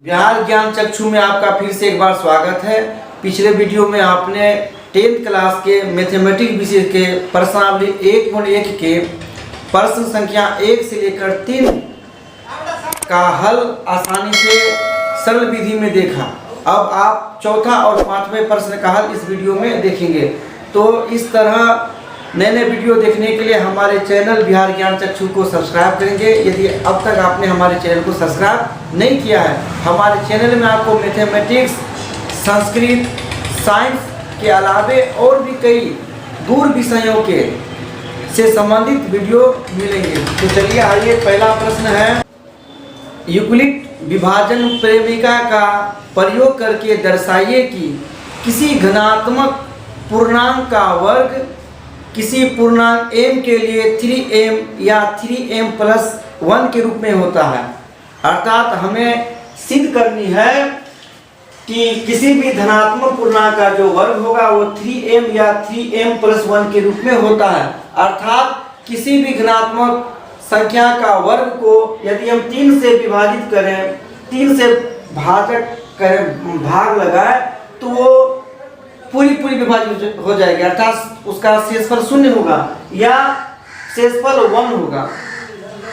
बिहार ज्ञान चक्षु में आपका फिर से एक बार स्वागत है। पिछले वीडियो में आपने 10th क्लास के मैथमेटिक्स विषय के प्रश्नावली 1.1 के प्रश्न संख्या 1 से लेकर 3 का हल आसानी से सरल विधि में देखा। अब आप चौथा और 5वें प्रश्न का हल इस वीडियो में देखेंगे। तो इस तरह नए नए वीडियो देखने के लिए हमारे चैनल बिहार ज्ञान चक्षु को सब्सक्राइब करेंगे। यदि अब तक आपने हमारे चैनल को सब्सक्राइब नहीं किया है, हमारे चैनल में आपको मैथमेटिक्स, संस्कृत, साइंस के अलावे और भी कई दूर विषयों के से संबंधित वीडियो मिलेंगे। तो चलिए आइए, पहला प्रश्न है, यूक्लिड विभाजन प्रेमिका का प्रयोग करके दर्शाइए कि किसी धनात्मक पूर्णांक का वर्ग किसी पूर्णांक m के लिए 3m या 3m प्लस 1 के रूप में होता है। अर्थात हमें सिद्ध करनी है कि किसी भी धनात्मक पूर्णांक का जो वर्ग होगा वो 3m या 3m प्लस 1 के रूप में होता है। अर्थात किसी भी धनात्मक संख्या का वर्ग को यदि हम 3 से विभाजित करें, 3 से भाजक करें, भाग लगाए, तो वो पूरी विभाजित हो जाएगी। अर्थात उसका शेषफल 0 होगा या शेषफल 1 होगा।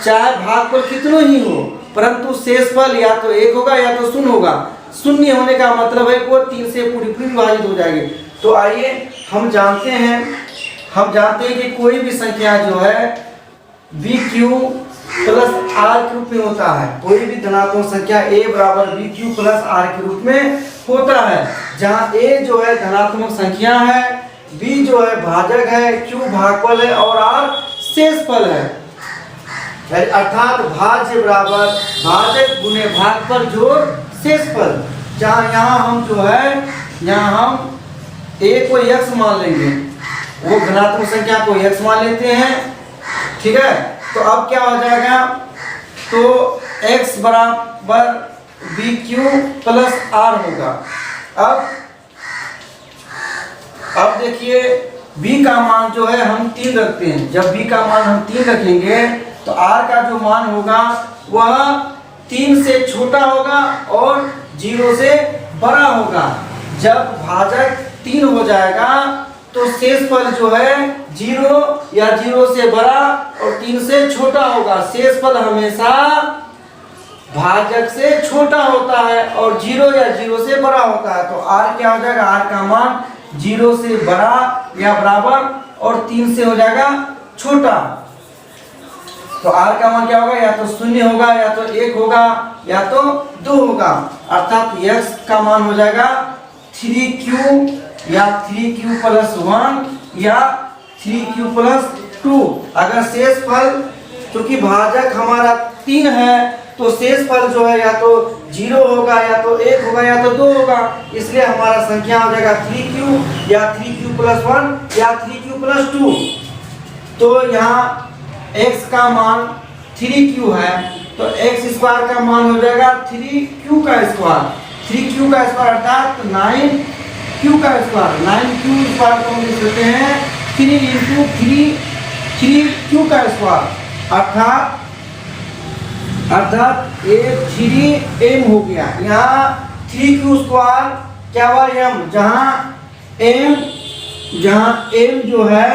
चाहे भागफल कितना ही हो, परंतु शेषफल या तो 1 होगा या तो 0 होगा। 0 होने का मतलब है वो 3 से पूरी विभाजित हो जाएगी। तो आइए हम जानते हैं कि कोई भी संख्या जो है BQ प्लस R के रूप में होता है। कोई भी धनात्मक संख्या A बराबर BQ प्लस R के रूप में होता है, जहाँ A जो है धनात्मक संख्या है, B जो है भाजक है, Q भागफल है और R शेषफल है। अर्थात भाज्य बराबर भाजक गुने भागफल जोड़ शेषफल। जहाँ यहाँ हम जो है, यहाँ हम A को x मान लेंगे, वो धनात्मक संख्या को x मान लेते हैं, ठीक है। तो अब क्या हो जाएगा, तो x बराबर BQ प्लस R होगा। अब देखिए B का मान जो है हम 3 रखते हैं। जब B का मान हम 3 रखेंगे तो R का जो मान होगा वह 3 से छोटा होगा और 0 से बड़ा होगा। जब भाजक 3 हो जाएगा तो शेषफल जो है 0 या 0 से बड़ा और 3 से छोटा होगा। शेषफल हमेशा भाजक से छोटा होता है और 0 या 0 से बड़ा होता है। तो R क्या हो जाएगा, R का मान 0 से बड़ा या बराबर और 3 से हो जाएगा छोटा। तो R का मान क्या होगा, या तो 0 होगा या तो 1 होगा या तो 2 होगा। अर्थात x का मान हो जाएगा 3Q या 3Q प्लस 1 या 3Q प्लस 2। अगर शेषफल, क्योंकि भाजक हमारा 3 है, तो शेषफल जो है या तो 0 होगा या तो 1 होगा या तो 2 होगा। इसलिए हमारा संख्या हो जाएगा 3Q या 3Q प्लस 1 या 3Q प्लस 2। तो यहाँ x का मान 3Q है, तो x स्क्वायर का मान हो जाएगा 3Q का स्क्वायर। 3Q का स्क्वायर अर्थात 9Q का स्क्वायर। 9Q स्क्वायर को हम लिख सकते हैं 3 × 3Q का स्क्वायर। अर्थात ये 3m हो गया। यहाँ 3Q स्क्वायर क्या हुआ, m, जहाँ m जो है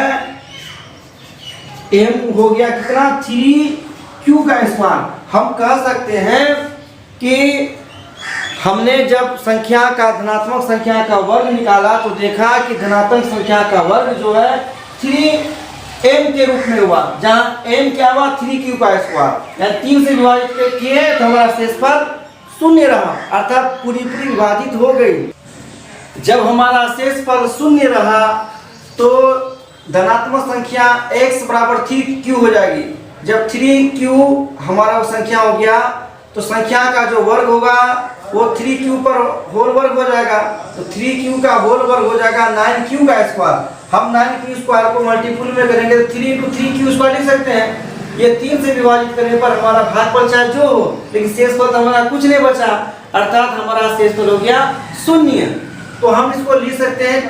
m हो गया कितना, 3Q का स्क्वायर। हम कह सकते हैं कि हमने जब संख्या का, धनात्मक संख्या का वर्ग निकाला तो देखा कि धनात्मक संख्या का वर्ग जो है 3m के रूप में हुआ, जहाँ m क्या हुआ, 3Q का स्क्वायर। या 3 से विभाजित किए तो हमारा शेषफल 0 रहा, अर्थात पूरी विभाजित हो गई। जब हमारा शेषफल 0 रहा तो धनात्मक संख्या x बराबर 3Q हो जाएगी। जब 3Q हमारा संख्या हो गया तो संख्या का जो वर्ग होगा वो 3Q पर होल वर्ग हो जाएगा। तो 3Q का होल वर्ग हो जाएगा 9Q का स्क्वायर। हम 9Q स्क्वायर को मल्टीपल में करेंगे तो 3 × 3Q स्क्वायर लिख सकते हैं। ये 3 से विभाजित करने पर हमारा भागफल चाहे जो हो, लेकिन शेषफल तो हमारा कुछ नहीं बचा, अर्थात हमारा शेषफल हो गया 0। तो हम इसको लिख सकते हैं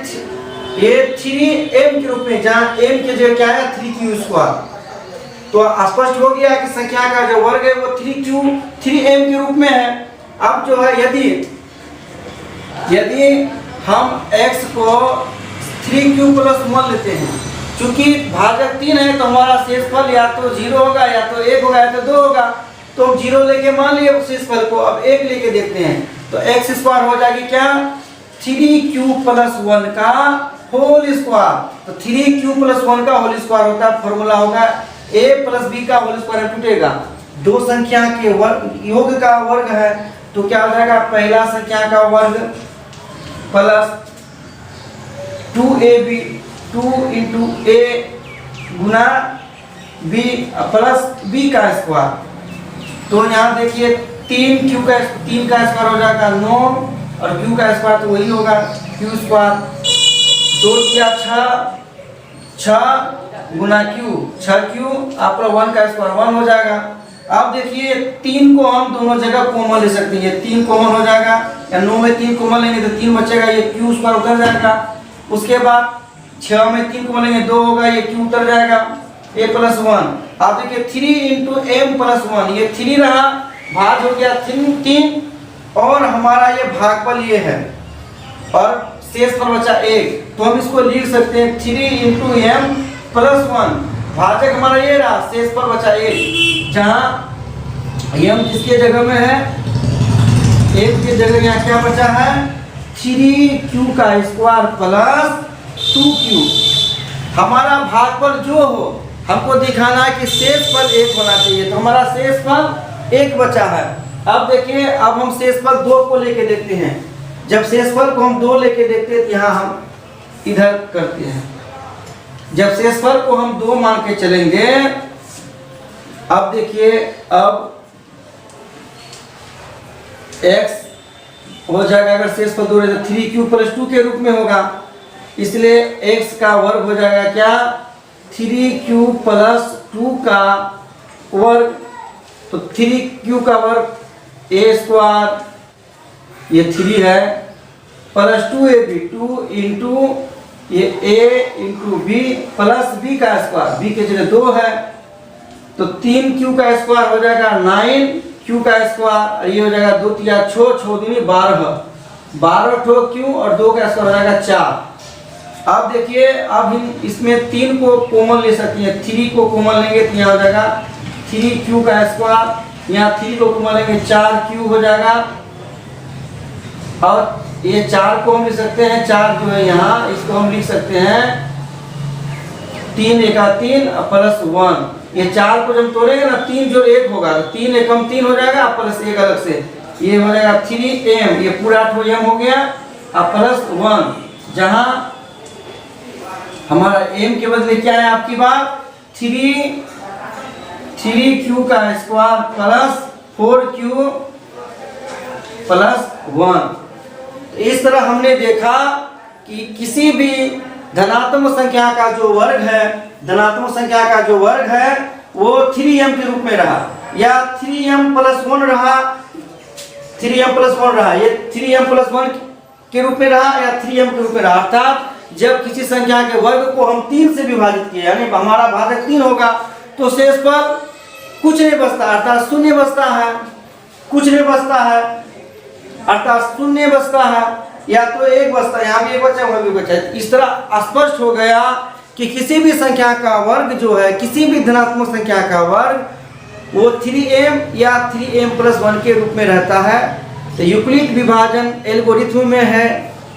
ये 3m के रूप में, जहाँ m की जगह क्या है 3Q स्क्वायर। तो स्पष्ट हो गया कि संख्या का जो वर्ग है वो 3m के रूप में है। अब जो है यदि हम x को 3q+1 लेते हैं, चूंकि भाजक 3 है तो हमारा शेषफल या तो 0 होगा या तो 1 होगा या तो 2 होगा। तो हम 0 लेके मान लिए शेषफल को, अब 1 लेके देखते हैं तो x² हो जाएगी क्या 3q+1 का होल स्क्वायर। तो 3q+1 का होल स्क्वायर होता है, फॉर्मूला होगा a + b का होल स्क्वायर टूटेगा, दो संख्या के योग का वर्ग है तो क्या हो जाएगा पहला संख्या का वर्ग plus 2ab 2 × a Guna b plus b का स्क्वायर। तो यहाँ देखिए 3 का स्क्वायर हो जाएगा 9 और q का स्क्वायर तो वही होगा q²। 2 × 6 गुना q 6q आपका 1 का स्क्वायर 1 हो जाएगा। अब देखिए 3 को हम दोनों जगह कॉमन ले सकते हैं, 3 कॉमन हो जाएगा या 9 में 3 कॉमन लेंगे तो 3 बचेगा, ये q² उतर जाएगा। उसके बाद 6 में 3 कॉमन लेंगे 2 होगा, ये q उतर जाएगा a + 1। आप देखिए 3 × m + 1, ये 3 रहा, भाग हो गया 3 और हमारा ये भागफल ये है और शेषफल बचा 1, तो हम इसको लिख सकते हैं 3 × m + 1। भाजक हमारा ये रहा, शेषफल बचा 1, जहाँ m किसके जगह में है 1 के जगह यहाँ क्या बचा है 3q² + 2q। हमारा भागफल जो हो हमको दिखाना है कि शेषफल 1 होना चाहिए, तो हमारा शेषफल 1 बचा है। अब देखिए अब हम शेषफल 2 को लेके देखते हैं। जब शेषफल को हम 2 लेके देखते हैं तो यहाँ हम इधर करते हैं, जब शेषफल को हम 2 मान के चलेंगे, अब देखिए अब x हो जाएगा, अगर शेषफल 2 है तो 3q + 2 के रूप में होगा, इसलिए x का वर्ग हो जाएगा क्या 3q + 2 का वर्ग। तो 3q का वर्ग a² ये 3 है प्लस 2ab 2 × ये a × b प्लस b का स्क्वायर, b के जगह 2 है तो 3q का स्क्वायर हो जाएगा 9q का स्क्वायर, ये हो जाएगा 2 × 6 6 दूनी 12 ठो q और 2 का स्क्वायर हो जाएगा 4। अब देखिए अब हम इसमें 3 को कॉमन ले सकते हैं, 3 को कॉमन लेंगे तो यहाँ हो जाएगा 3q का स्क्वायर, यहाँ 3 को कॉमन लेंगे 4q हो जाएगा और ये 4 को हम लिख सकते हैं, 4 जो है यहाँ इसको हम लिख सकते हैं 3 × 3 + 1। ये 4 को जब तोड़ेंगे ना 3 जो 1 होगा, 3 × 3 हो जाएगा प्लस 1 अलग से, ये हो जाएगा 3m, ये पूरा 8m हो गया प्लस 1, जहाँ हमारा m के बदले क्या है आपकी बात 3q का स्क्वायर प्लस 4q + 1। इस तरह हमने देखा कि किसी भी धनात्मक संख्या का जो वर्ग है, धनात्मक संख्या का जो वर्ग है वो 3m के रूप में रहा या 3m + 1 रहा, 3m + 1 रहा, ये 3m + 1 के रूप में रहा या 3m के रूप में रहा। अर्थात जब किसी संख्या के वर्ग को हम 3 से विभाजित किए, यानी हमारा भाजक 3 होगा तो शेषफल कुछ नहीं बचता, अर्थात शून्य बचता है, कुछ नहीं बचता है अर्थात शून्य बचता है, या तो 1 बचता है, यहाँ भी 1 बचा वहाँ भी बचा। इस तरह स्पष्ट हो गया कि किसी भी संख्या का वर्ग जो है, किसी भी धनात्मक संख्या का वर्ग वो 3m या 3m + 1 के रूप में रहता है। तो यूक्लिड विभाजन एल्गोरिथम में है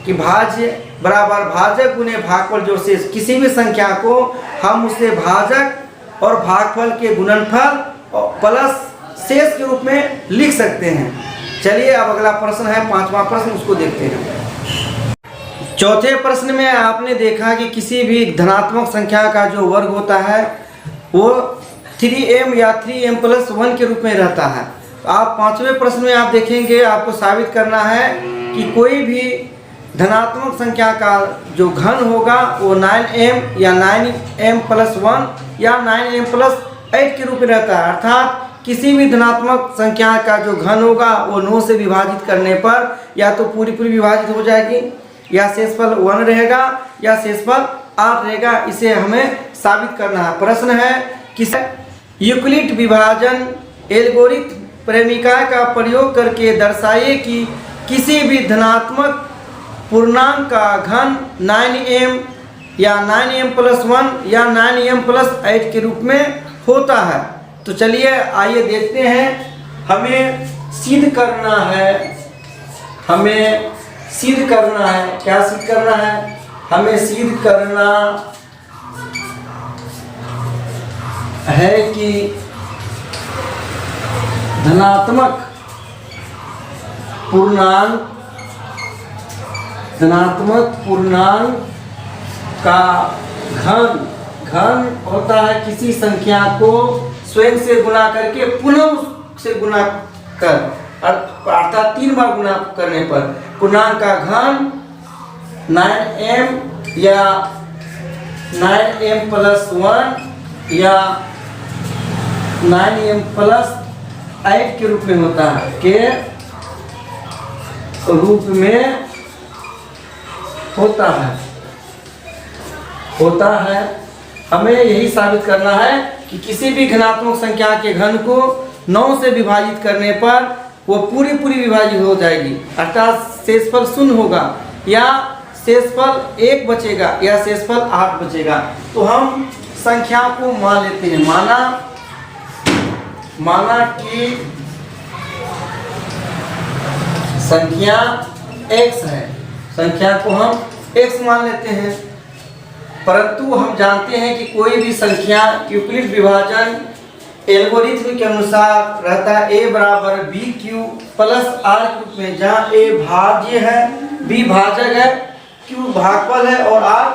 कि भाज्य बराबर भाजक गुने भागफल जोड़ से किसी भी संख्या को हम उसे भाजक और भागफल के गुणनफल प्लस शेष के रूप में लिख सकते हैं। चलिए अब अगला प्रश्न है 5वां प्रश्न, उसको देखते हैं। चौथे प्रश्न में आपने देखा कि किसी भी धनात्मक संख्या का जो वर्ग होता है वो 3m या 3m + 1 के रूप में रहता है। आप 5वें प्रश्न में आप देखेंगे, आपको साबित करना है कि कोई भी धनात्मक संख्या का जो घन होगा वो 9m या 9m + 1 या 9m + 8 के रूप में रहता है। अर्थात किसी भी धनात्मक संख्या का जो घन होगा वो 9 से विभाजित करने पर या तो पूरी विभाजित हो जाएगी या शेषफल 1 रहेगा या शेषफल 8 रहेगा। इसे हमें साबित करना है। प्रश्न है कि यूक्लिड विभाजन प्रेमिका का प्रयोग करके दर्शाइए कि किसी भी धनात्मक पूर्णांक का घन 9m या 9m+1 या 9m+8 के रूप में होता है। तो चलिए आइए देखते हैं। हमें सिद्ध करना है, क्या सिद्ध करना है? हमें सिद्ध करना है कि धनात्मक पूर्णांक का घन होता है किसी संख्या को स्वयं से गुणा करके पुनः उससे गुणा कर, अर्थात 3 बार गुणा करने पर पूर्णांक का घन 9m या 9m+1 या 9m+8 के रूप में होता है। हमें यही साबित करना है कि किसी भी घनात्मक संख्या के घन को 9 से विभाजित करने पर वो पूरी विभाजित हो जाएगी, अर्थात शेषफल 0 होगा या शेषफल 1 बचेगा या शेषफल 8 बचेगा। तो हम संख्या को मान लेते हैं। माना कि संख्या x है, संख्या को हम x मान लेते हैं, परंतु हम जानते हैं कि कोई भी संख्या यूक्लिड विभाजन एल्गोरिथ्म के अनुसार रहता है a बराबर bq प्लस r के रूप में, जहाँ a भाज्य है, b भाजक है, q भागफल है और r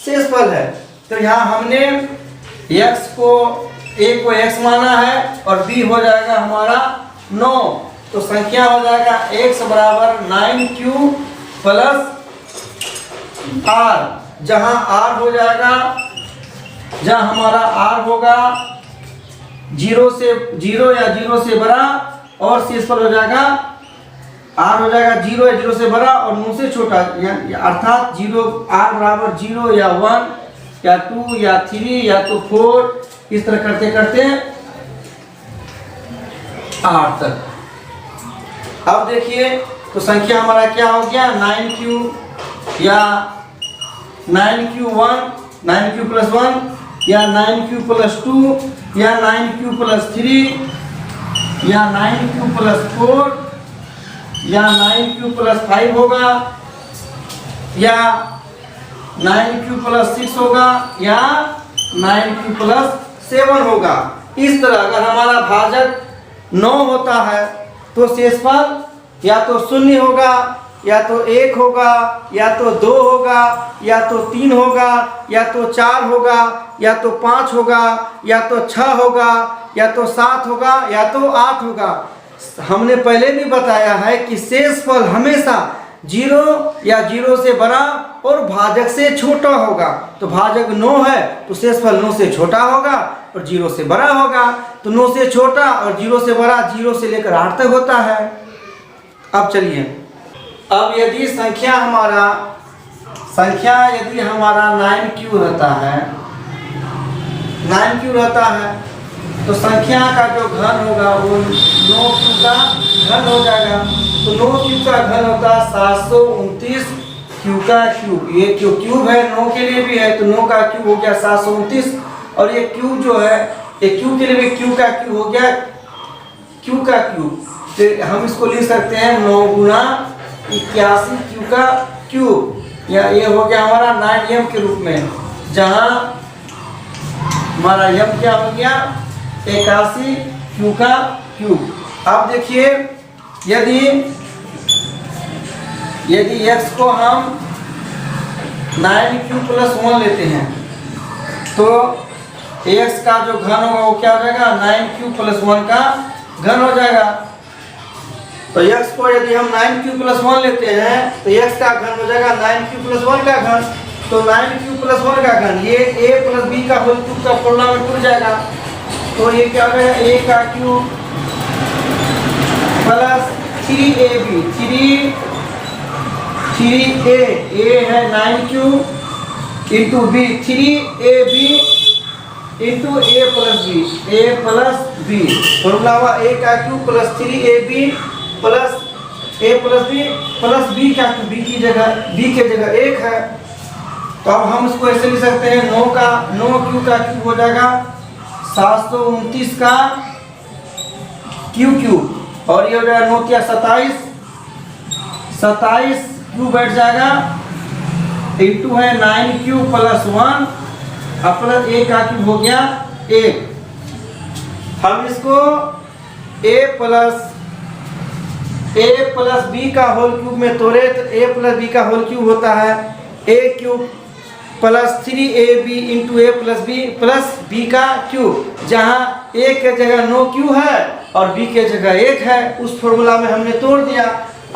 शेषफल है। तो यहाँ हमने x को a को x माना है और b हो जाएगा हमारा 9, तो संख्या हो जाएगा x बराबर 9q प्लस r, जहाँ r हो जाएगा, जहाँ हमारा r होगा 0 या 0 से बड़ा और शेषफल हो जाएगा r हो जाएगा 0 या 0 से बड़ा और 9 से छोटा, अर्थात 0 r बराबर 0 या 1 या 2 या 3 या तो 4, इस तरह करते करते 8 तक। अब देखिए तो संख्या हमारा क्या हो गया, 9q या 9q+1 या 9q+2 या 9q+3 या 9q+4 या 9q+5 होगा या 9q+6 होगा या 9q+7 होगा। इस तरह अगर हमारा भाजक 9 होता है तो शेषफल या तो 0 होगा या तो 1 होगा या तो 2 होगा या तो 3 होगा या तो 4 होगा या तो 5 होगा या तो 6 होगा या तो 7 होगा या तो 8 होगा। हमने पहले भी बताया है कि शेषफल हमेशा 0 या 0 से बड़ा और भाजक से छोटा होगा। तो भाजक 9 है तो शेषफल 9 से छोटा होगा और 0 से बड़ा होगा। तो 9 से छोटा और 0 से बड़ा 0 से लेकर 8 तक होता है। अब चलिए, अब यदि संख्या हमारा 9q रहता है तो संख्या का जो घन होगा वो 9q का घन हो जाएगा। तो 9q का घन होता है 729 q का क्यूब। ये जो क्यूब है 9 के लिए भी है तो 9 का क्यूब हो गया 729, और ये क्यूब जो है ये q के लिए भी q का क्यूब हो गया q का क्यूब। तो हम इसको लिख सकते हैं 9 गुना 81 q का क्यूब, या ये हो गया हमारा 9m के रूप में, जहाँ हमारा m क्या हो गया 81 q का क्यूब। अब देखिए यदि x को हम 9q+1 लेते हैं तो x का जो घन होगा वो क्या हो जाएगा 9q+1 का घन हो जाएगा। तो x को यदि हम 9q+1 लेते हैं तो x का घन हो जाएगा 9q+1 का घन। तो 9q+1 का घन ये a + b का होल क्यूब का फॉर्मूला में टूट जाएगा। तो ये क्या हो जाएगा a का क्यूब प्लस 3ab 3a है 9q into b 3ab into A plus B formula हुआ ए का cube plus 3ab plus A plus B का क्यूब, बी की जगह 1 है। तो अब हम इसको ऐसे लिख सकते हैं 9 क्यू का क्यूब हो जाएगा 729 का क्यूब और ये हो जाएगा 9 क्या 27 क्यू बैठ जाएगा इंटू है 9 क्यू प्लस 1 अब प्लस ए का क्यूब हो गया 1। हम इसको ए प्लस बी का होल क्यूब में तोड़े तो ए प्लस बी का होल क्यूब होता है ए cube plus 3ab into A plus B का क्यूब, जहाँ ए के जगह 9 क्यू है और बी के जगह 1 है, उस फॉर्मूला में हमने तोड़ दिया।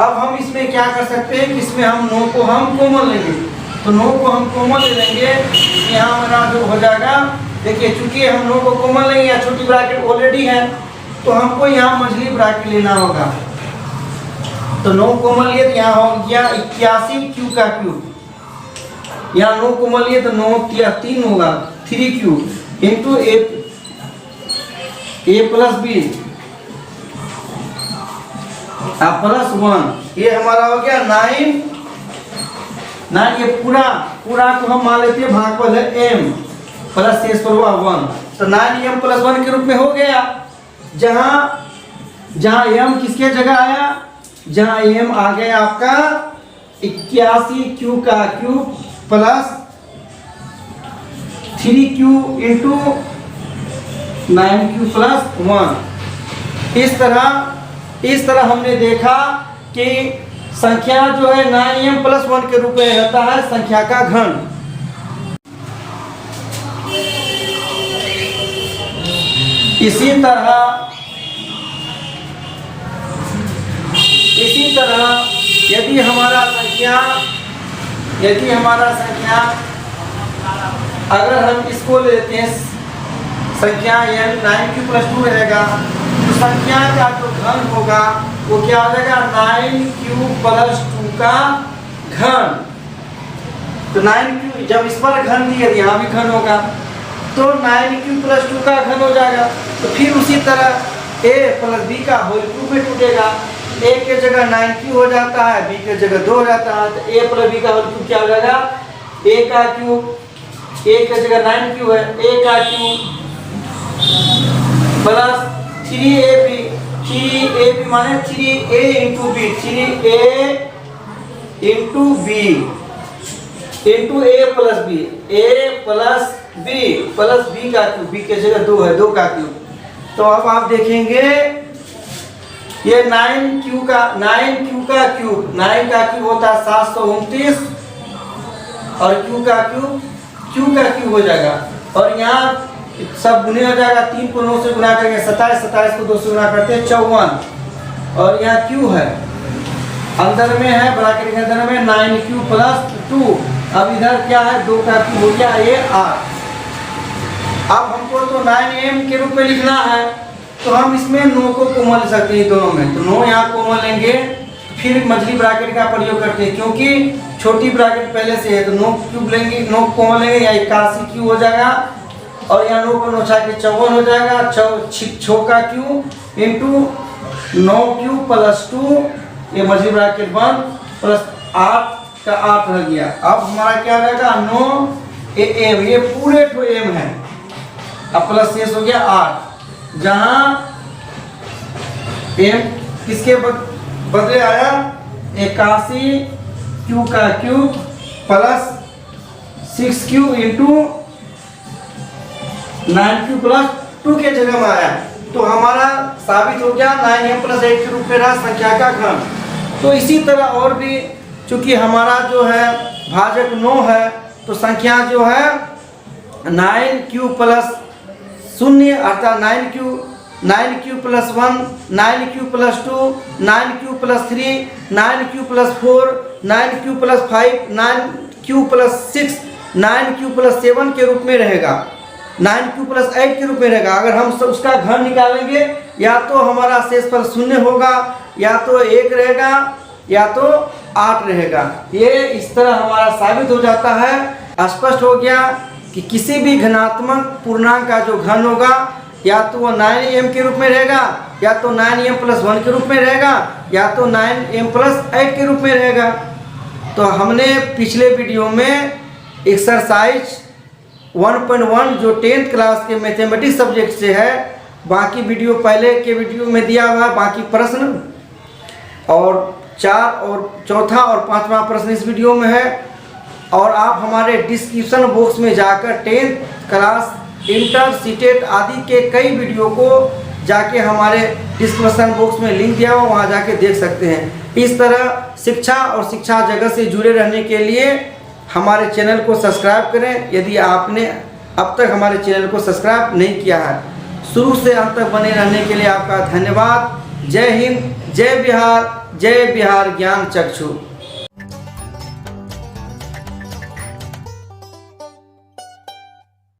अब हम इसमें क्या कर सकते हैं कि इसमें हम 9 को हम कॉमन लेंगे, तो 9 को हम कॉमन ले लेंगे, यहाँ हमारा जो हो जाएगा, देखिए चूंकि हम 9 को कॉमन लेंगे, या छोटी ब्रैकेट ऑलरेडी है तो हमको यहाँ मझली ब्रैकेट लेना होगा। तो 9 कॉमन लिए तो यहाँ हो गया 81 क्यू का क्यूब, यहाँ 9 कॉमन लिए तो 9 3 होगा 3 cube into A plus B plus 1, ये हमारा हो गया 9 ये पूरा को हम मान लेते हैं भागफल है m प्लस शेष पर हुआ 1, तो 9m प्लस 1 के रूप में हो गया। जहाँ m किसके जगह आया, जहाँ m आ गया आपका 81 क्यू का cube plus 3q into 9q plus 1। इस तरह हमने देखा कि संख्या जो है 9m प्लस 1 के रूप में रहता है संख्या का घन। इसी तरह यदि हमारा संख्या अगर हम इसको लेते हैं संख्या n 9q प्लस 2 रहेगा, तो संख्या का जो घन होगा वो क्या हो जाएगा 9q प्लस 2 का घन। तो 9q जब इस पर घन दिए यहाँ भी घन होगा, तो 9q प्लस 2 का घन हो जाएगा। तो फिर उसी तरह a प्लस b का होल क्यूब में टूटेगा, a के जगह 9q हो जाता है, b के जगह 2 हो जाता है, तो a प्लस b का होल क्यूब क्या हो जाएगा a का क्यूब, a के जगह 9q है, a का क्यूब प्लस 3ab माने 3a into b, 3a into b into a plus b का क्यूब, b के जगह 2 है, 2 का क्यूब। तो अब आप देखेंगे ये 9q का क्यूब, 9 का क्यूब होता है 729 और q का क्यूब हो जाएगा, और यहाँ सब गुने हो जाएगा, 3 को 9 से गुना करेंगे 27 को 2 से गुना करते हैं 54, और यहाँ q है अंदर में है ब्रैकेट के अंदर में 9q प्लस 2, अब इधर क्या है 2 का क्यूब हो गया ये 8। अब हमको तो 9m के रूप में लिखना है, तो हम इसमें 9 को कॉमन ले सकते हैं दोनों में, तो 9 यहाँ कॉमन लेंगे, फिर मछली ब्रैकेट का प्रयोग करते हैं क्योंकि छोटी ब्रैकेट पहले से है, तो 9 क्यूब लेंगे, 9 कॉमन लेंगे, या 81 क्यूब हो जाएगा, और यहाँ 9 को 9 छा के 54 हो जाएगा, 6 का क्यूब इंटू 9q प्लस 2, ये मछली ब्रैकेट 1 प्लस 8 का 8 रह गया। अब हमारा क्या रहेगा 9am, ये पूरे ठो m है, अब प्लस शेष हो गया 8, जहाँ m किसके बदले आया 81 q का cube plus 6q into 9q plus 2 के जगह में आया, तो हमारा साबित हो गया 9m प्लस 8 के रूप में रहा संख्या का घन। तो इसी तरह और भी, चूंकि हमारा जो है भाजक 9 है, तो संख्या जो है 9q प्लस 0 अर्थात 9q plus 1, 9q plus 2, 9q plus 3, 9q plus 4, 9q plus 5, 9q plus 6, 9q plus 7 के रूप में रहेगा, 9q प्लस 8 के रूप में रहेगा। अगर हम उसका घन निकालेंगे, या तो हमारा शेषफल 0 होगा, या तो 1 रहेगा, या तो 8 रहेगा। ये इस तरह हमारा साबित हो जाता है। स्पष्ट हो गया कि किसी भी घनात्मक पूर्णांक का जो घन होगा या तो वो 9m के रूप में रहेगा, या तो 9m+1 के रूप में रहेगा, या तो 9m+8 के रूप में रहेगा। तो हमने पिछले वीडियो में एक्सरसाइज 1.1 जो 10th क्लास के मैथमेटिक्स सब्जेक्ट से है, बाकी वीडियो पहले के वीडियो में दिया हुआ है, बाकी प्रश्न और 4 और चौथा और 5वां प्रश्न इस वीडियो में है। और आप हमारे डिस्क्रिप्शन बॉक्स में जाकर 10th क्लास, इंटर, सीटेट आदि के कई वीडियो को जाके हमारे डिस्क्रिप्शन बॉक्स में लिंक दिया हुआ, वहाँ जाके देख सकते हैं। इस तरह शिक्षा और शिक्षा जगत से जुड़े रहने के लिए हमारे चैनल को सब्सक्राइब करें, यदि आपने अब तक हमारे चैनल को सब्सक्राइब नहीं किया है। शुरू से अंत तक बने रहने के लिए आपका धन्यवाद। जय हिंद, जय बिहार, जय बिहार ज्ञान चक्षु।